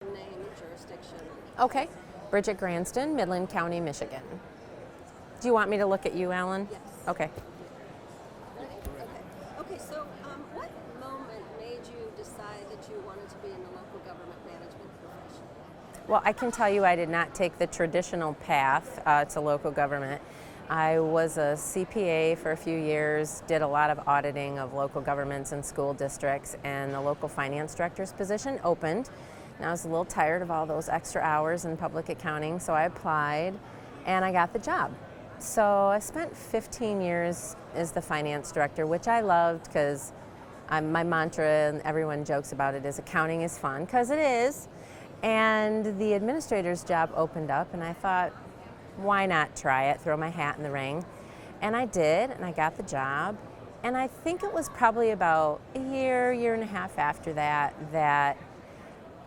Name, jurisdiction. Okay. Bridgette Gransden, Midland County, Michigan. Do you want me to look at you, Alan? Yes. Okay. Ready? Okay. Okay. So, what moment made you decide that you wanted to be in the local government management profession? Well, I can tell you I did not take the traditional path to local government. I was a CPA for a few years, did a lot of auditing of local governments and school districts, and the local finance director's position opened. And I was a little tired of all those extra hours in public accounting, so I applied and I got the job. So I spent 15 years as the finance director, which I loved because my mantra, and everyone jokes about it, is accounting is fun, because it is. And the administrator's job opened up, and I thought, why not try it, throw my hat in the ring? And I did, and I got the job. And I think it was probably about a year and a half after that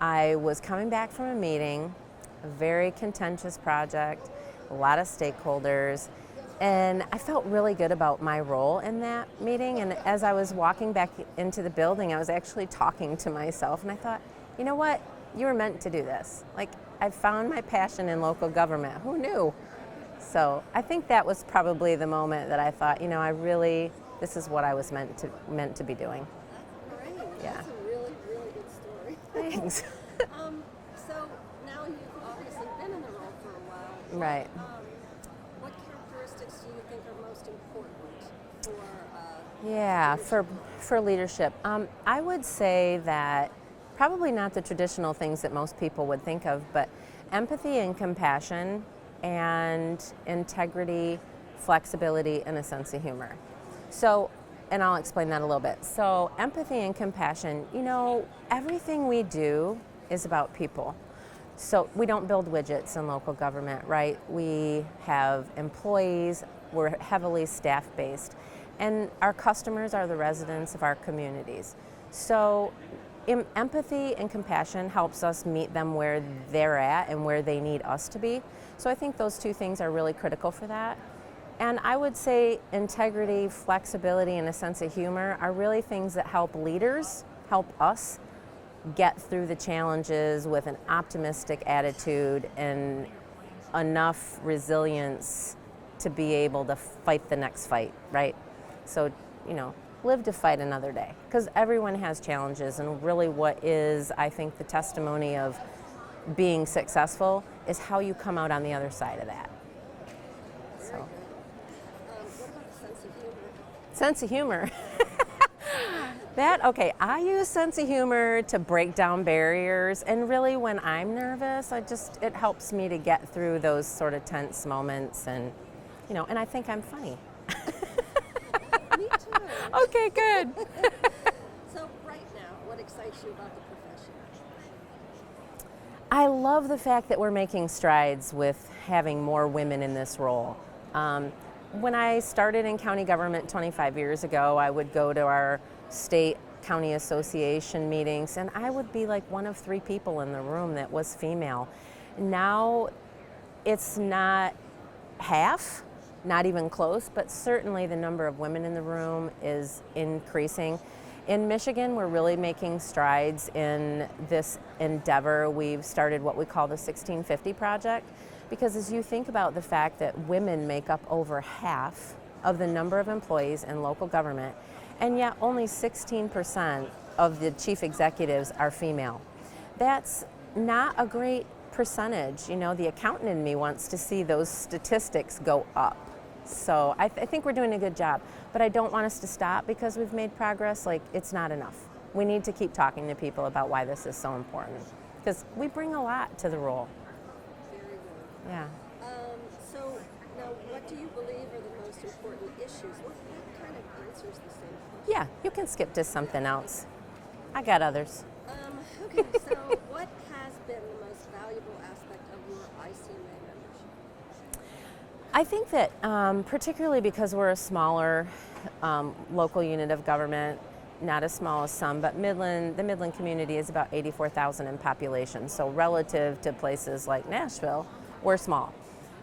I was coming back from a meeting, a very contentious project, a lot of stakeholders, and I felt really good about my role in that meeting. And as I was walking back into the building, I was actually talking to myself, and I thought, you know what? You were meant to do this. Like, I found my passion in local government. Who knew? So I think that was probably the moment that I thought, this is what I was meant to be doing. That's great. Yeah. That's a really, really good story. Thanks. So now you've obviously been in the role for a while. Right. What characteristics do you think are most important for? Yeah, for leadership. I would say that probably not the traditional things that most people would think of, but empathy and compassion and integrity, flexibility, and a sense of humor. So, and I'll explain that a little bit. So, empathy and compassion, everything we do is about people. So, we don't build widgets in local government, right? We have employees, we're heavily staff-based, and our customers are the residents of our communities. So, empathy and compassion helps us meet them where they're at and where they need us to be. So I think those two things are really critical for that. And I would say integrity, flexibility, and a sense of humor are really things that help leaders, help us get through the challenges with an optimistic attitude and enough resilience to be able to fight the next fight, right? So, live to fight another day, because everyone has challenges, and really what is, I think, the testimony of being successful is how you come out on the other side of that. So, What about the sense of humor? sense of humor. I use sense of humor to break down barriers, and really when I'm nervous, it helps me to get through those sort of tense moments, and and I think I'm funny. Me too. Okay, good. So right now, what excites you about the profession? I love the fact that we're making strides with having more women in this role. When I started in county government 25 years ago, I would go to our state county association meetings, and I would be like one of 3 people in the room that was female. Now it's not half, not even close, but certainly the number of women in the room is increasing. In Michigan, we're really making strides in this endeavor. We've started what we call the 1650 Project, because as you think about the fact that women make up over half of the number of employees in local government, and yet only 16% of the chief executives are female. That's not a great percentage. The accountant in me wants to see those statistics go up. So I think we're doing a good job, but I don't want us to stop because we've made progress. It's not enough. We need to keep talking to people about why this is so important, because we bring a lot to the role. Very good. Yeah. So now, what do you believe are the most important issues? What kind of answers the same question? Yeah, you can skip to something else. I got others. Okay, so what has been the most valuable aspect of your ICMA membership? I think that particularly because we're a smaller local unit of government, not as small as some, but the Midland community is about 84,000 in population. So relative to places like Nashville, we're small.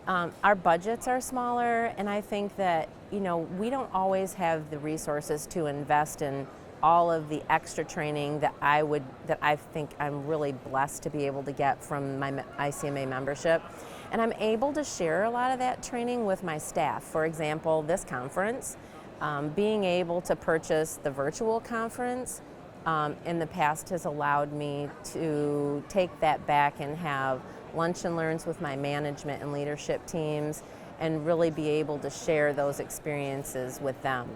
Our budgets are smaller, and I think that we don't always have the resources to invest in all of the extra training that I think I'm really blessed to be able to get from my ICMA membership. And I'm able to share a lot of that training with my staff. For example, this conference, being able to purchase the virtual conference in the past has allowed me to take that back and have lunch and learns with my management and leadership teams and really be able to share those experiences with them.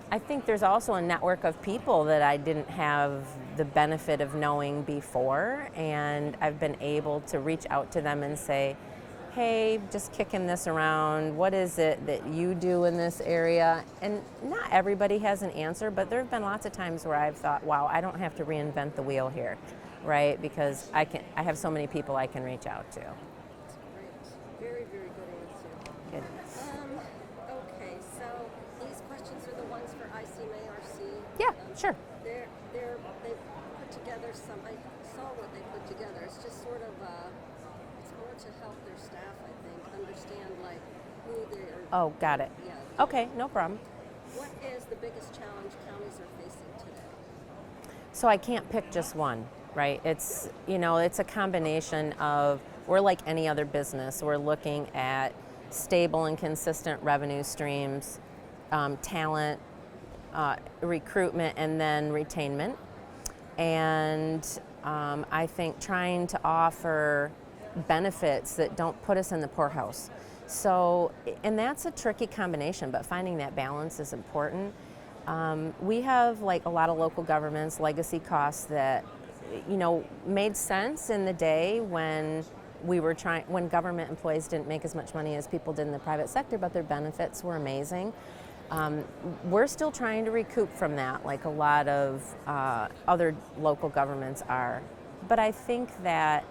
I think there's also a network of people that I didn't have the benefit of knowing before, and I've been able to reach out to them and say, hey, just kicking this around, what is it that you do in this area? And not everybody has an answer, but there have been lots of times where I've thought, wow, I don't have to reinvent the wheel here, right? Because I have so many people I can reach out to. That's great. Very, very good answer. Good. Okay, so these questions are the ones for ICMA-RC. Yeah, sure. They put together some, I saw what they put together. It's just sort of, it's more to help their staff, I think, understand like who they're. Oh, got it. Yeah. Okay, no problem. What is the biggest challenge counties are facing today? So I can't pick just one, right? It's a combination of, we're like any other business. We're looking at stable and consistent revenue streams, talent, recruitment, and then retainment. And I think trying to offer benefits that don't put us in the poorhouse. So, and that's a tricky combination, but finding that balance is important. We have, like a lot of local governments, legacy costs that, made sense in the day when when government employees didn't make as much money as people did in the private sector, but their benefits were amazing. We're still trying to recoup from that, like a lot of other local governments are. But I think that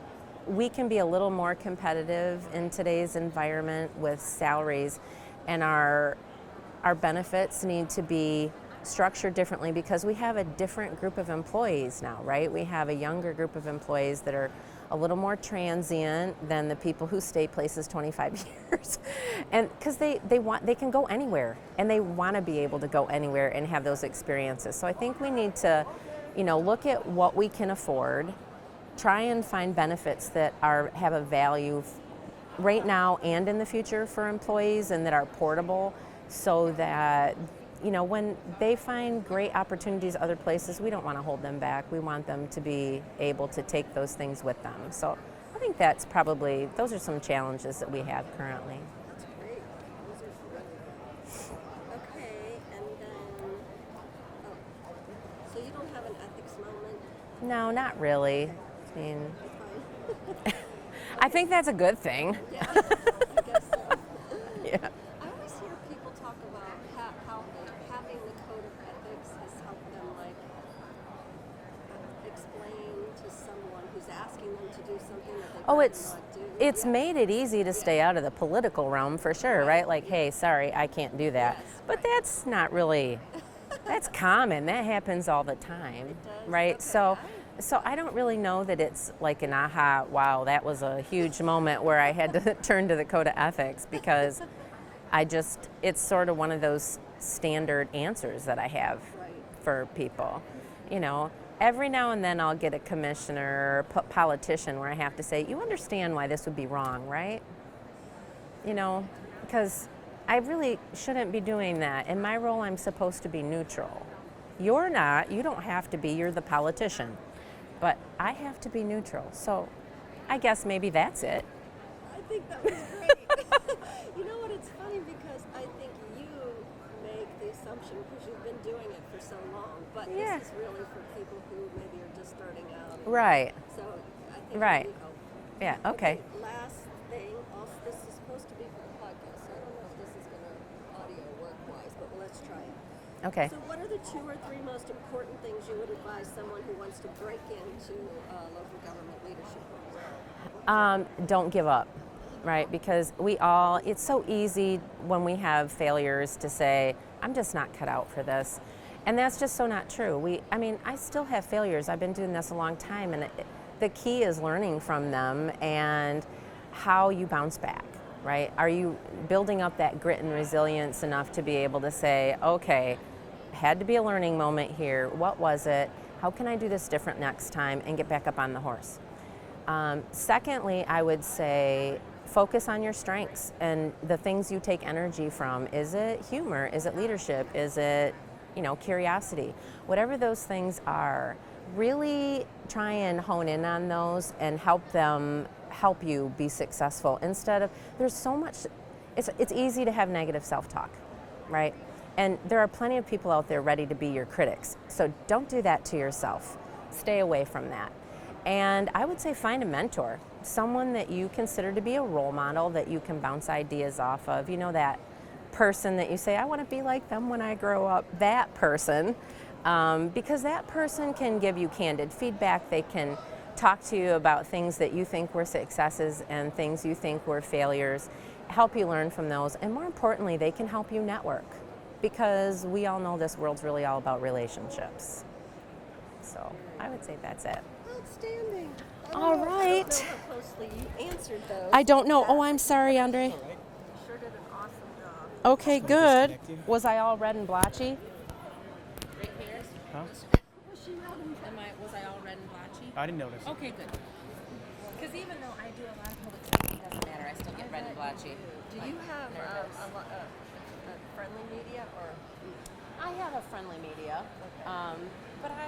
we can be a little more competitive in today's environment with salaries, and our benefits need to be structured differently because we have a different group of employees now, right? We have a younger group of employees that are a little more transient than the people who stay places 25 years. And because they can go anywhere, and they want to be able to go anywhere and have those experiences. So I think we need to, look at what we can afford, try and find benefits that have a value right now and in the future for employees, and that are portable, so that when they find great opportunities other places, we don't want to hold them back. We want them to be able to take those things with them. So I think those are some challenges that we have currently. That's great. Those are really good. Okay, and then, so you don't have an ethics moment? No, not really. I mean, Fine. I think that's a good thing. Yeah, I guess so. Yeah. I always hear people talk about how having the code of ethics has helped them, like, explain to someone who's asking them to do something that they might not do. It's made it easy to stay out of the political realm for sure, right? Like, hey, sorry, I can't do that. Yes, but that's not really, that's common. That happens all the time, It does? right? Okay. So I don't really know that it's like an aha, wow, that was a huge moment where I had to turn to the code of ethics, because it's sort of one of those standard answers that I have Right. for people. Every now and then I'll get a commissioner or politician where I have to say, you understand why this would be wrong, right? Because I really shouldn't be doing that. In my role, I'm supposed to be neutral. You're not. You don't have to be. You're the politician. But I have to be neutral. So I guess maybe that's it. I think that was great. You know what? It's funny because I think you make the assumption, because you've been doing it for so long, but Yeah. this is really for people who maybe are just starting out. Right. So I think Right. you help. Yeah, okay. Last thing, also, this is supposed to be for the podcast, so I don't know if this is going to audio work-wise, but let's try it. Okay. So what are the 2 or 3 most important things you would advise someone who wants to break into local government leadership roles? Don't give up, right? Because it's so easy when we have failures to say, I'm just not cut out for this. And that's just so not true. I still have failures. I've been doing this a long time, and the key is learning from them and how you bounce back, right? Are you building up that grit and resilience enough to be able to say, okay, had to be a learning moment here. What was it? How can I do this different next time and get back up on the horse? Secondly, I would say focus on your strengths and the things you take energy from. Is it humor? Is it leadership? Is it, curiosity? Whatever those things are, really try and hone in on those and help you be successful. Instead of, there's so much, it's easy to have negative self-talk, right? And there are plenty of people out there ready to be your critics. So don't do that to yourself. Stay away from that. And I would say find a mentor, someone that you consider to be a role model that you can bounce ideas off of. That person that you say, I want to be like them when I grow up, that person. Because that person can give you candid feedback. They can talk to you about things that you think were successes and things you think were failures, help you learn from those. And more importantly, they can help you network, because we all know this world's really all about relationships. So I would say that's it. Outstanding. All right. I don't know how closely you answered those. I don't know. Oh, I'm sorry, Andre. You sure did an awesome job. Okay, good. Was I all red and blotchy? Right here? Huh? Was I all red and blotchy? I didn't notice. Okay, good. Because even though I do a lot of public speaking, it doesn't matter. I still get red and blotchy. Do you have a friendly media or? I have a friendly media, but